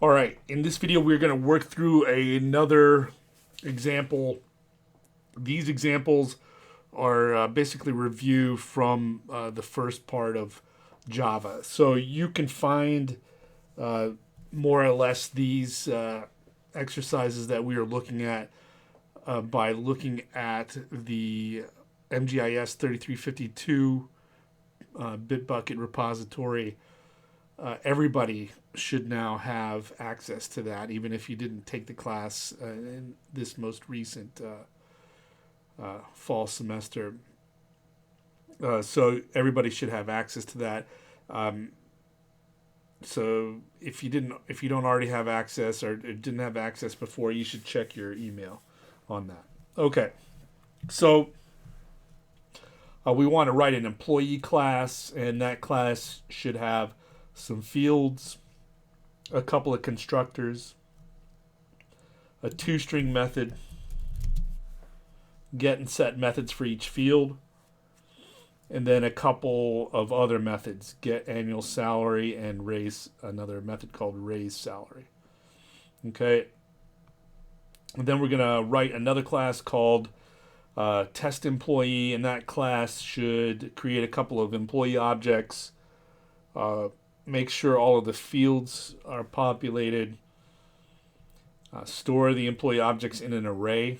All right, in this video, we're going to work through another example. These examples are basically review from the first part of Java. So you can find uh, more or less these exercises that we are looking at by looking at the MGIS 3352 Bitbucket repository. Everybody should now have access to that, even if you didn't take the class in this most recent fall semester. So everybody should have access to that. Um, so if you don't already have access or didn't have access before, you should check your email on that. Okay, so we want to write an employee class, and that class should have some fields, a couple of constructors, a tostring method, get and set methods for each field, and then a couple of other methods, get annual salary and raise, another method called raise salary. Okay. And then we're going to write another class called test employee, and that class should create a couple of employee objects, make sure all of the fields are populated, store the employee objects in an array,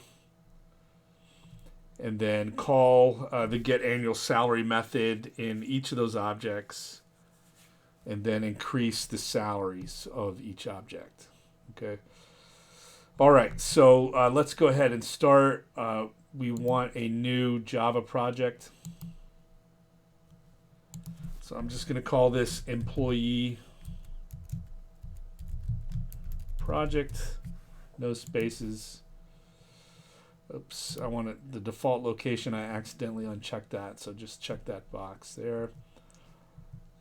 and then call the get annual salary method in each of those objects, and then increase the salaries of each object. Okay. All right, so let's go ahead and start. We want a new Java project. So I'm just going to call this employee project, no spaces. Oops, I want the default location. I accidentally unchecked that, so just check that box there.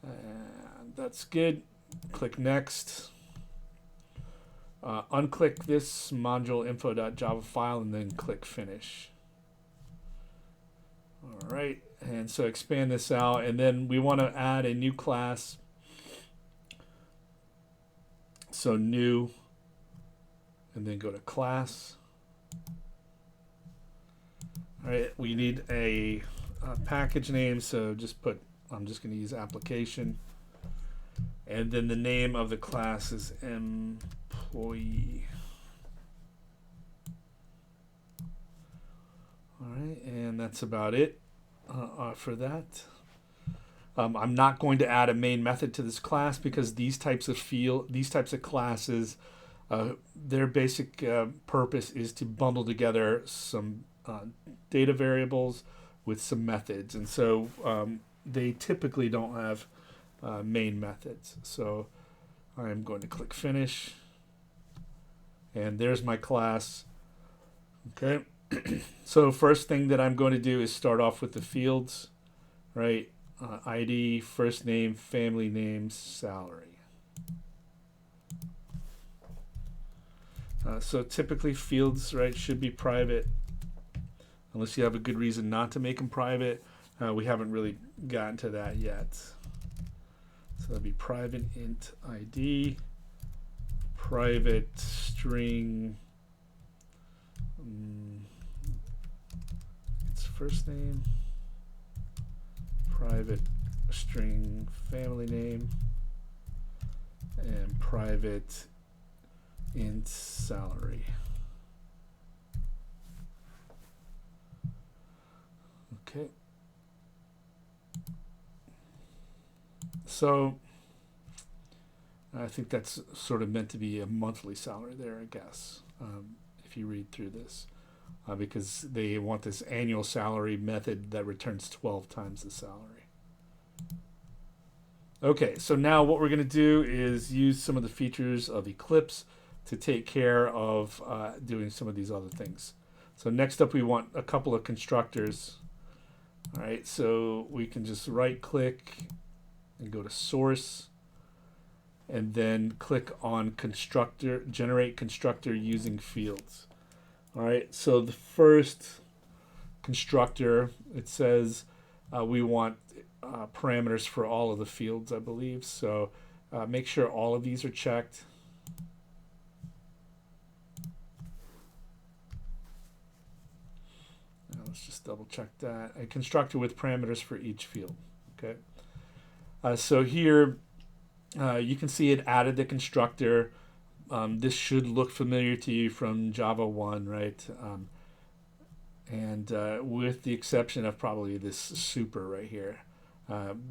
And that's good. Click next. Unclick this module info.java file and then click finish. All right, and so expand this out, and then we want to add a new class. So new, and then go to class. All right, we need a package name, so just put, I'm just going to use application. And then the name of the class is employee. All right, and that's about it for that. I'm not going to add a main method to this class because these types of classes, their basic purpose is to bundle together some data variables with some methods, and so they typically don't have main methods. So I'm going to click finish, and there's my class. Okay. So first thing that I'm going to do is start off with the fields, right? ID, first name, family name, salary. So typically fields, right, should be private unless you have a good reason not to make them private. We haven't really gotten to that yet. So that'd be private int ID, private string, its first name, private string family name, and private int salary. Okay. So I think that's sort of meant to be a monthly salary there, I guess, if you read through this, because they want this annual salary method that returns 12 times the salary. Okay, so now what we're going to do is use some of the features of Eclipse to take care of doing some of these other things. So next up, we want a couple of constructors. All right, so we can just right click and go to source, and then click on constructor, generate constructor using fields. All right, so the first constructor, it says we want parameters for all of the fields, I believe. So make sure all of these are checked. let's just double check that. A constructor with parameters for each field. Okay. So here you can see it added the constructor. This should look familiar to you from Java 1, right? And with the exception of probably this super right here.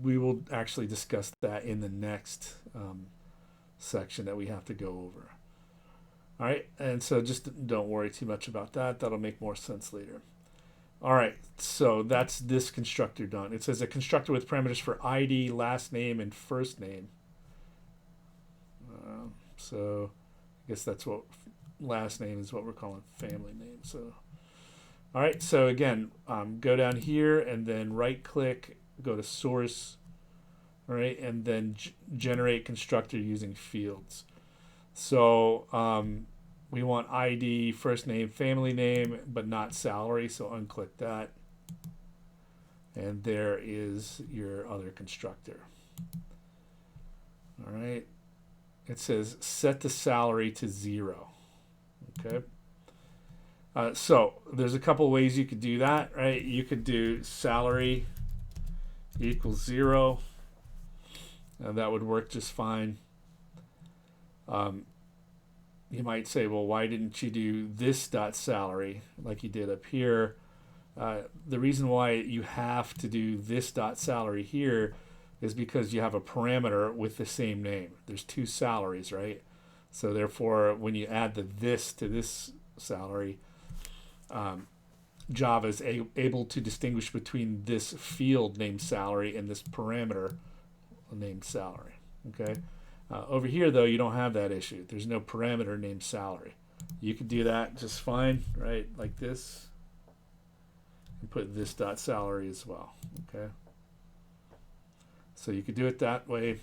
We will actually discuss that in the next section that we have to go over. All right, and so just don't worry too much about that. That'll make more sense later. All right, so that's this constructor done. It says a constructor with parameters for ID, last name, and first name. So I guess that's what last name is what we're calling family name. So, all right, so again, go down here and then right click, go to source, all right, and then generate constructor using fields. So we want ID, first name, family name, but not salary, so unclick that. And there is your other constructor. All right. It says set the salary to 0. Okay. So there's a couple ways you could do that, right? You could do salary equals 0. And that would work just fine. You might say, well, why didn't you do this dot salary like you did up here? The reason why you have to do this dot salary here is because you have a parameter with the same name. There's two salaries, right? So therefore, when you add the this to this salary, Java is able to distinguish between this field named salary and this parameter named salary. Okay. Over here, though, you don't have that issue. There's no parameter named salary. You could do that just fine, right? Like this, and put this dot salary as well. Okay. So you could do it that way.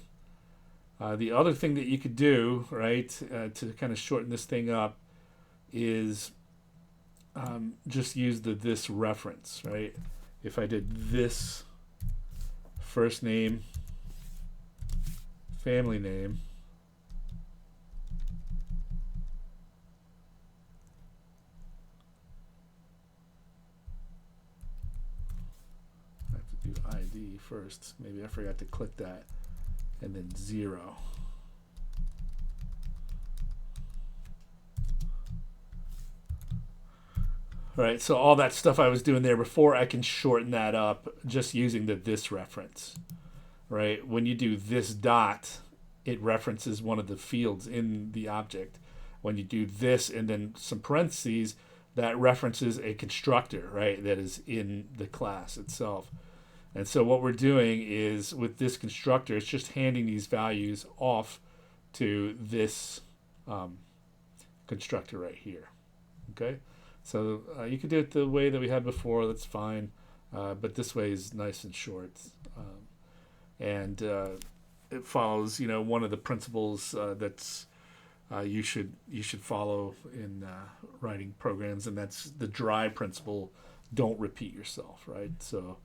The other thing that you could do, right, to kind of shorten this thing up, is just use the this reference, right? If I did this first name, family name, I have to do ID first. Maybe I forgot to click that, and then 0. All right, so all that stuff I was doing there before, I can shorten that up just using the this reference. Right? When you do this dot, it references one of the fields in the object. When you do this and then some parentheses, that references a constructor, right, that is in the class itself. And so what we're doing is with this constructor, it's just handing these values off to this constructor right here. Okay? So you could do it the way that we had before, that's fine. But this way is nice and short. And it follows, one of the principles that's you should follow in writing programs, and that's the dry principle. Don't repeat yourself, right? So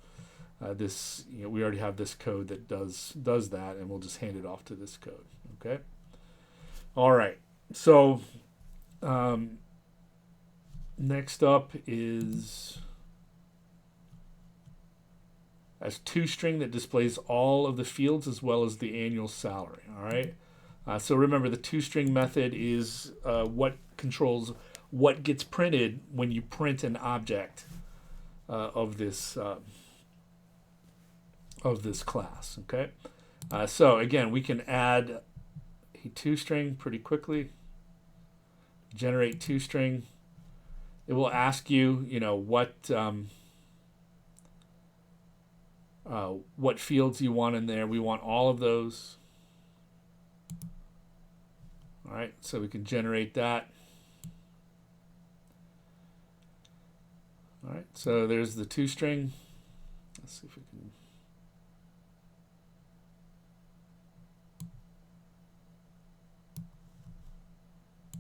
this, we already have this code that does that, and we'll just hand it off to this code. Okay. All right. So next up is as tostring that displays all of the fields as well as the annual salary. All right. So remember, the tostring method is what controls what gets printed when you print an object of this class. Okay. So again, we can add a tostring pretty quickly. Generate tostring. It will ask you, what fields you want in there. We want all of those. All right, so we can generate that. All right, so there's the tostring. Let's see if we can.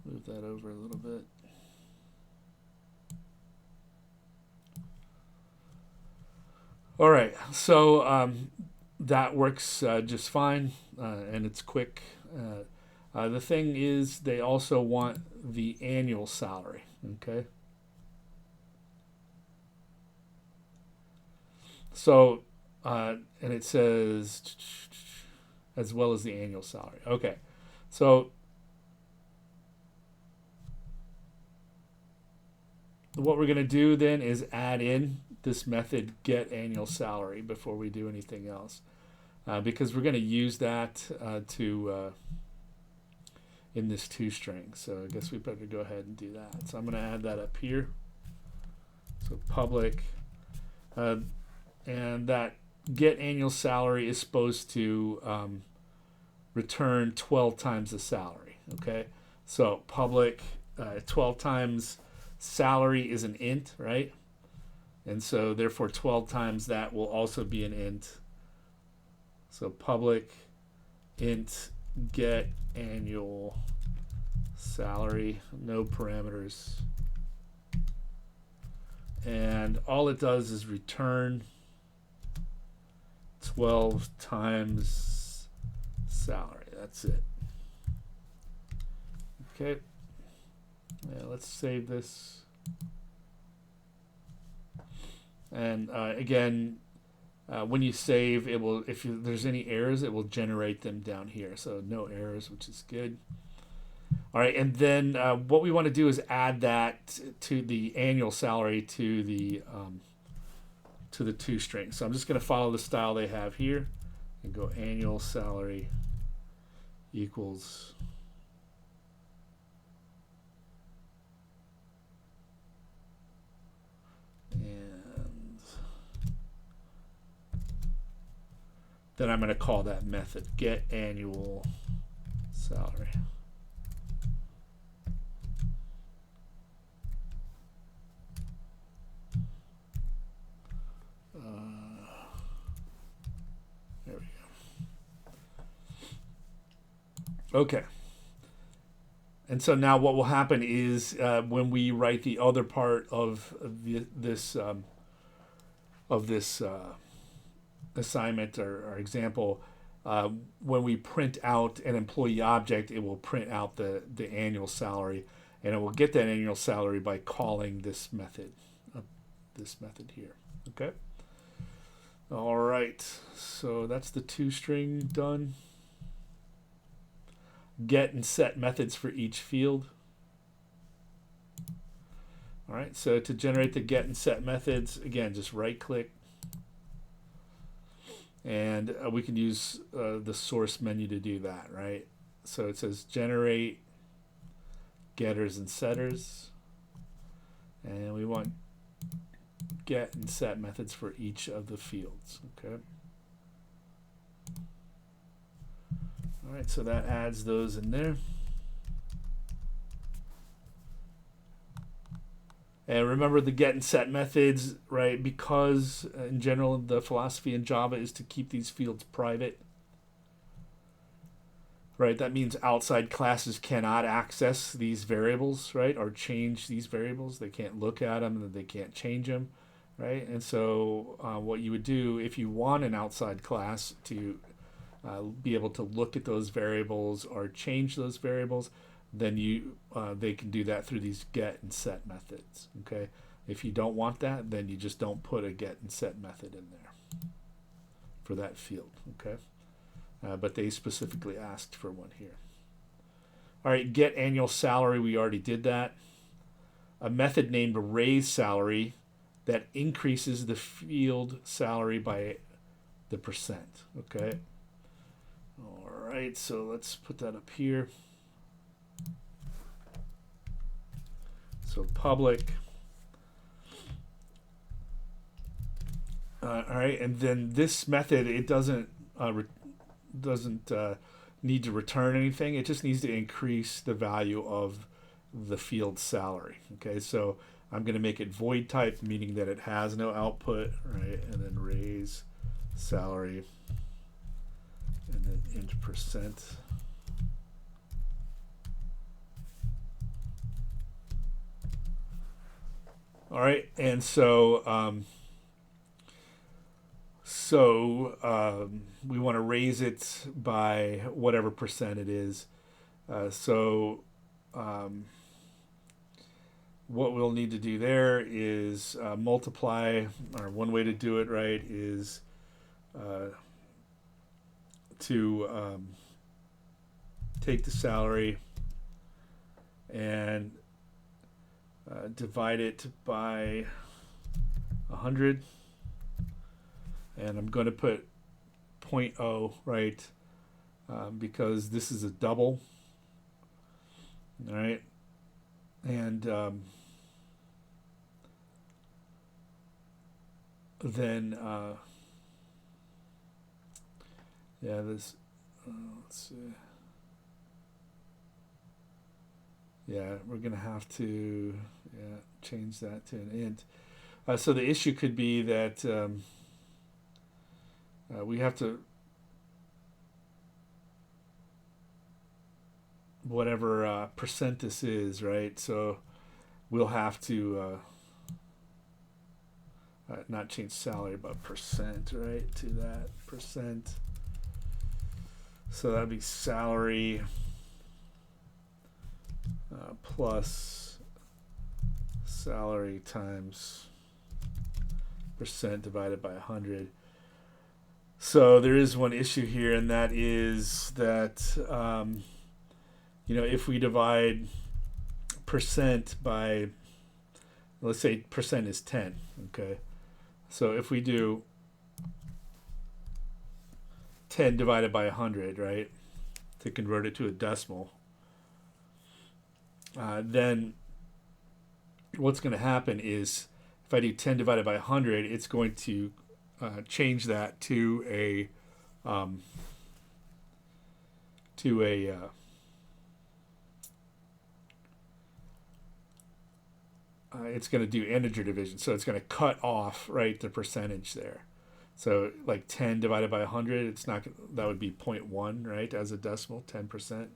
Move that over a little bit. All right, so that works just fine, and it's quick. The thing is, they also want the annual salary, okay? So, and it says as well as the annual salary. Okay, so what we're going to do then is add in this method get annual salary before we do anything else, because we're going to use that to in this tostring. So I guess we better go ahead and do that. So I'm going to add that up here. So public, and that get annual salary is supposed to return 12 times the salary. Okay, so public 12 times salary is an int, right? And so therefore 12 times that will also be an int. So public int get annual salary, no parameters. And all it does is return 12 times salary. That's it. Okay. Yeah, let's save this. And again, when you save, it will, if there's any errors, it will generate them down here. So no errors, which is good. All right, and then what we want to do is add that to the annual salary to the tostring. So I'm just going to follow the style they have here and go annual salary equals and then I'm going to call that method get annual salary. There we go. Okay. And so now what will happen is when we write the other part of this assignment or example, when we print out an employee object, it will print out the annual salary, and it will get that annual salary by calling this method here. Okay. All right. So that's the tostring done. Get and set methods for each field. All right, so to generate the get and set methods, again, just right click. And we can use the source menu to do that, right? So it says generate getters and setters. And we want get and set methods for each of the fields, okay? All right, so that adds those in there. And remember the get and set methods, right? Because in general, the philosophy in Java is to keep these fields private, right? That means outside classes cannot access these variables, right? Or change these variables. They can't look at them and they can't change them, right? And so what you would do if you want an outside class to be able to look at those variables or change those variables, then they can do that through these get and set methods. Okay, if you don't want that, then you just don't put a get and set method in there for that field. Okay, but they specifically asked for one here. All right, get annual salary, we already did that. A method named raise salary that increases the field salary by the percent. Okay. All right, so let's put that up here. So public. All right, and then this method, it doesn't need to return anything. It just needs to increase the value of the field salary. Okay, so I'm going to make it void type, meaning that it has no output, right? And then raise salary. And then int percent. All right, and so we want to raise it by whatever percent it is. what we'll need to do there is multiply, or one way to do it right is to take the salary and divide it by 100, and I'm going to put 0.0 right because this is a double. All right, and then yeah, this let's see. Yeah, we're gonna have to change that to an int. So the issue could be that we have to whatever percent this is, right? So we'll have to not change salary, but percent, right, to that percent. So that'd be salary plus salary times percent divided by 100. So there is one issue here, and that is that if we divide percent by, let's say percent is 10, okay? So if we do 10 divided by 100, right, to convert it to a decimal, then what's going to happen is if I do 10 divided by 100, it's going to change that to a it's going to do integer division, so it's going to cut off, right, the percentage there. So like 10 divided by 100, it's not, that would be 0.1, right, as a decimal, 10%.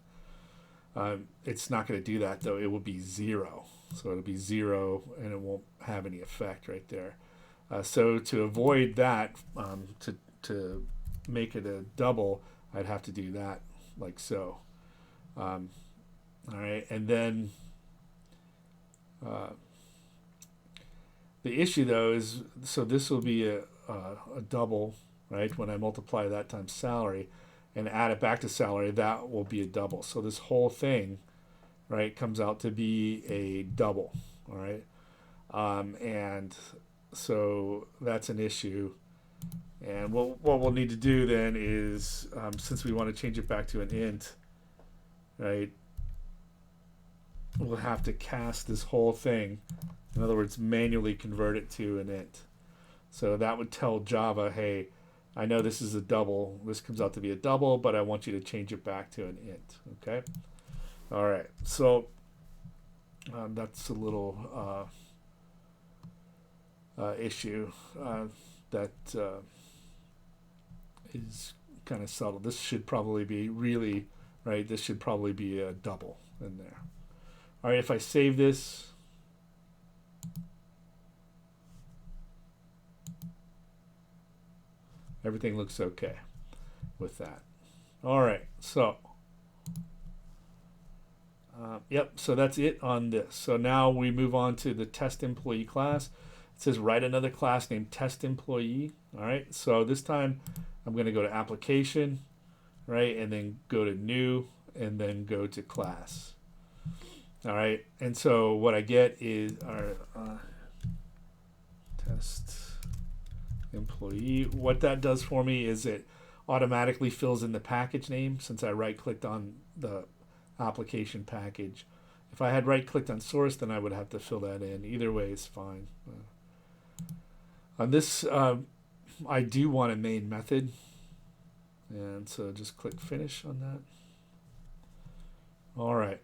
It's not going to do that, though. It will be 0. So it'll be 0, and it won't have any effect right there. So to avoid that, to make it a double, I'd have to do that like so. All right, and then the issue, though, is, so this will be a double, right? When I multiply that times salary and add it back to salary, that will be a double. So this whole thing, right, comes out to be a double, all right? And so that's an issue. And what we'll need to do then is, since we want to change it back to an int, right, we'll have to cast this whole thing. In other words, manually convert it to an int. So that would tell Java, hey, I know this is a double. This comes out to be a double, but I want you to change it back to an int. Okay? All right. So that's a little issue that is kind of subtle. This should probably be really, right, this should probably be a double in there. All right, if I save this, everything looks okay with that. All right, so yep, so that's it on this. So now we move on to the test employee class. It says write another class named test employee. All right, so this time I'm going to go to application, right, and then go to new, and then go to class. All right, and so what I get is our test employee. What that does for me is it automatically fills in the package name since I right-clicked on the application package. If I had right-clicked on source, then I would have to fill that in. Either way is fine. On this, I do want a main method, and so just click finish on that. All right,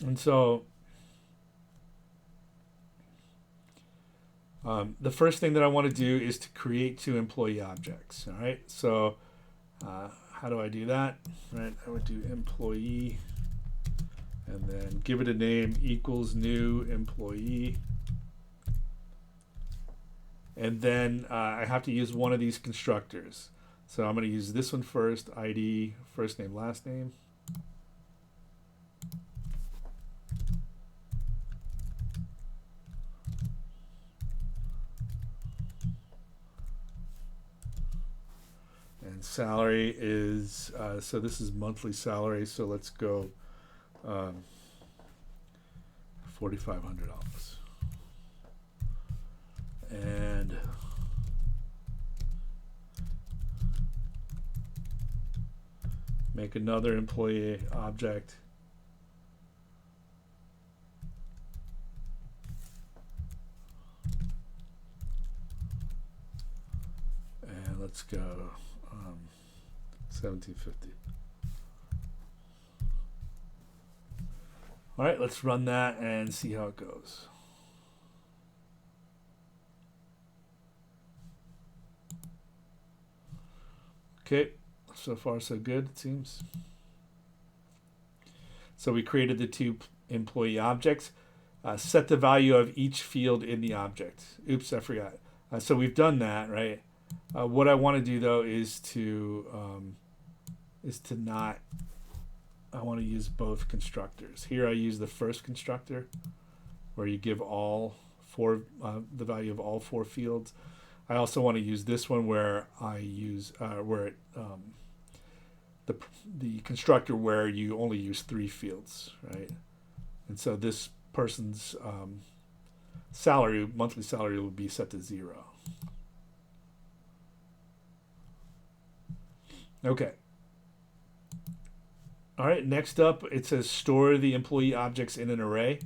and so the first thing that I want to do is to create two employee objects. All right, so how do I do that? Right, I would do employee and then give it a name equals new employee. And then I have to use one of these constructors. So I'm going to use this one first, ID, first name, last name. And salary is, so this is monthly salary, so let's go $4,500. And make another employee object. And let's go 1750. All right, let's run that and see how it goes. Okay, so far so good, it seems. So we created the two employee objects. Set the value of each field in the object. Oops, I forgot. So we've done that, right? What I want to do though is to not. I want to use both constructors. Here I use the first constructor, where you give all four the value of all four fields. I also want to use this one where I use the constructor where you only use 3 fields, right? And so this person's monthly salary will be set to 0. Okay. All right, next up, it says store the employee objects in an array.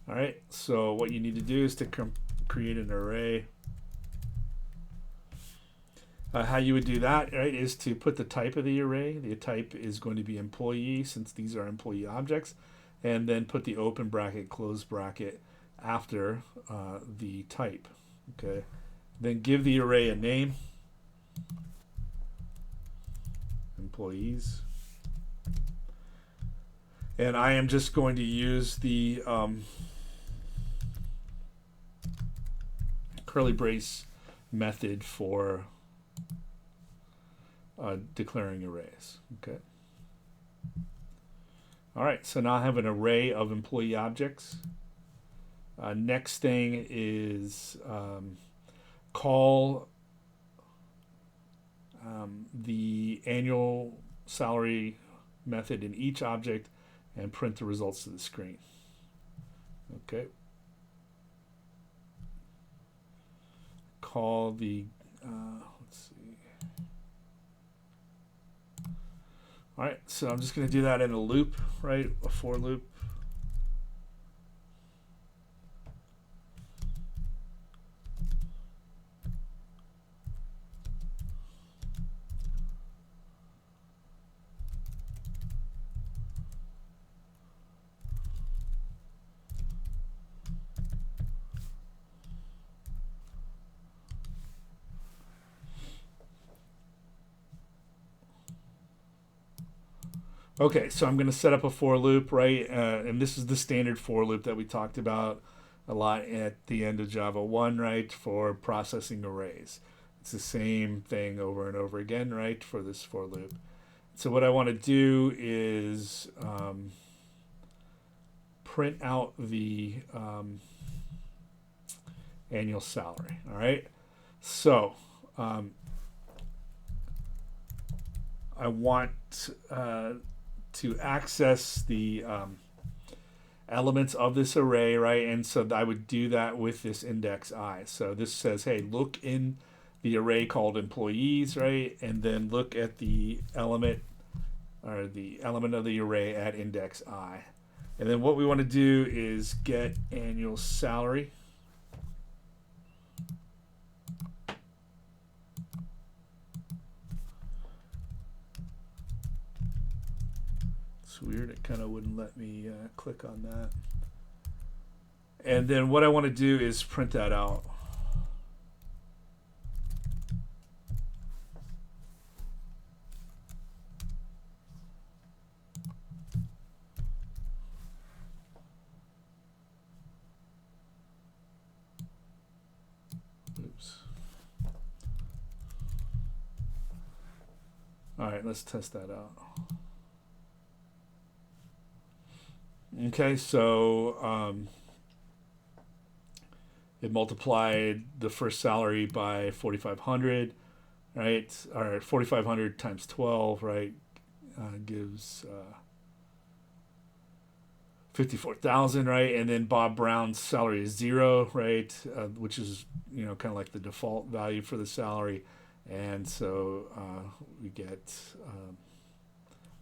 All right, so what you need to do is to create an array. How you would do that, right, is to put the type of the array. The type is going to be employee, since these are employee objects, and then put the open bracket, close bracket after the type. Okay, then give the array a name, employees, and I am just going to use the curly brace method for declaring arrays. Okay. All right, so now I have an array of employee objects. Next thing is call the annual salary method in each object and print the results to the screen. Okay. Call the, let's see. All right, so I'm just going to do that in a loop, right? A for loop. Okay, so I'm going to set up a for loop, right? And this is the standard for loop that we talked about a lot at the end of Java 1, right? For processing arrays. It's the same thing over and over again, right? For this for loop. So what I want to do is print out the annual salary, all right? So I want to access the elements of this array, right? And so I would do that with this index I. So this says, hey, look in the array called employees, right? And then look at the element of the array at index I. And then what we want to do is get annual salary. Weird, it kind of wouldn't let me click on that. And then what I want to do is print that out. Oops. All right, let's test that out. Okay, so it multiplied the first salary by 4,500, right? Or 4,500 times 12, right? Gives 54,000, right? And then Bob Brown's salary is 0, right? Which is, kind of like the default value for the salary. And so we get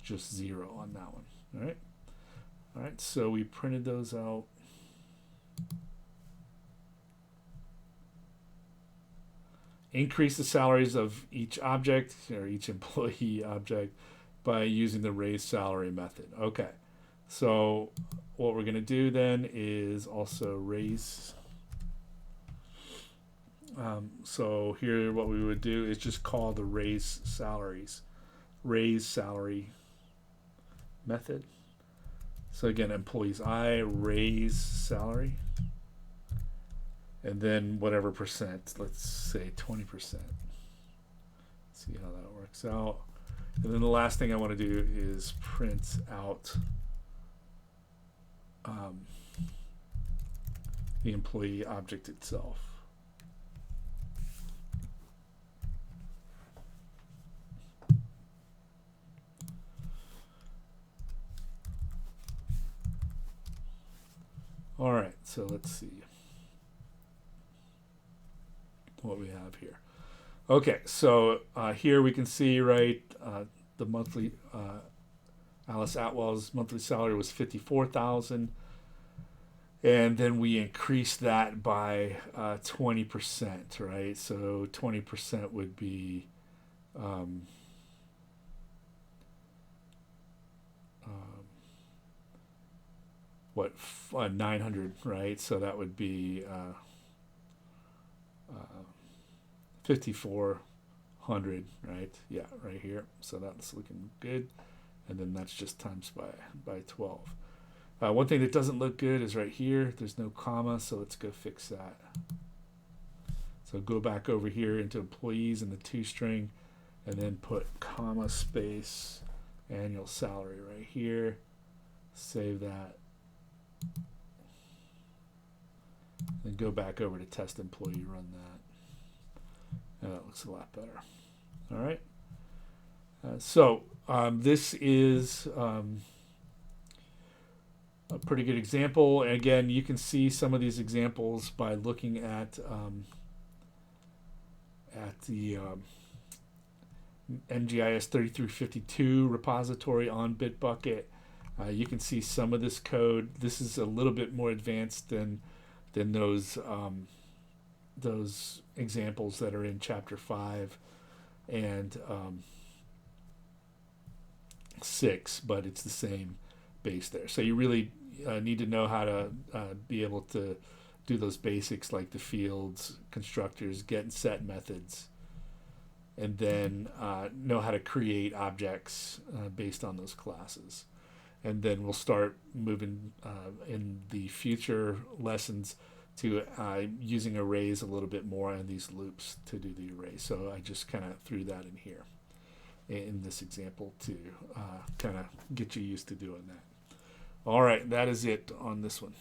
just 0 on that one. All right. All right. So we printed those out. Increase the salaries of each object or each employee object by using the raise salary method. Okay. So what we're going to do then is also raise. So here what we would do is just call the raise salary method. So again, employees I raise salary, and then whatever percent, let's say 20%. See how that works out. And then the last thing I want to do is print out the employee object itself. All right, so let's see what we have here. Okay, so here we can see, right, the monthly Alice Atwell's monthly salary was 54,000, and then we increased that by 20%, right? So 20% would be what 900, right? So that would be 5,400, right? Yeah, right here. So that's looking good, and then that's just times by 12. One thing that doesn't look good is right here. There's no comma, so let's go fix that. So go back over here into employees in the tostring, and then put comma space annual salary right here. Save that. Then go back over to test employee, run that. And that looks a lot better. All right. So this is a pretty good example. And again, you can see some of these examples by looking at the MGIS 3352 repository on Bitbucket. You can see some of this code. This is a little bit more advanced than those examples that are in Chapter 5 and 6, but it's the same base there. So you really need to know how to be able to do those basics like the fields, constructors, get and set methods, and then know how to create objects based on those classes. And then we'll start moving in the future lessons to using arrays a little bit more and these loops to do the array. So I just kind of threw that in here in this example to kind of get you used to doing that. All right, that is it on this one.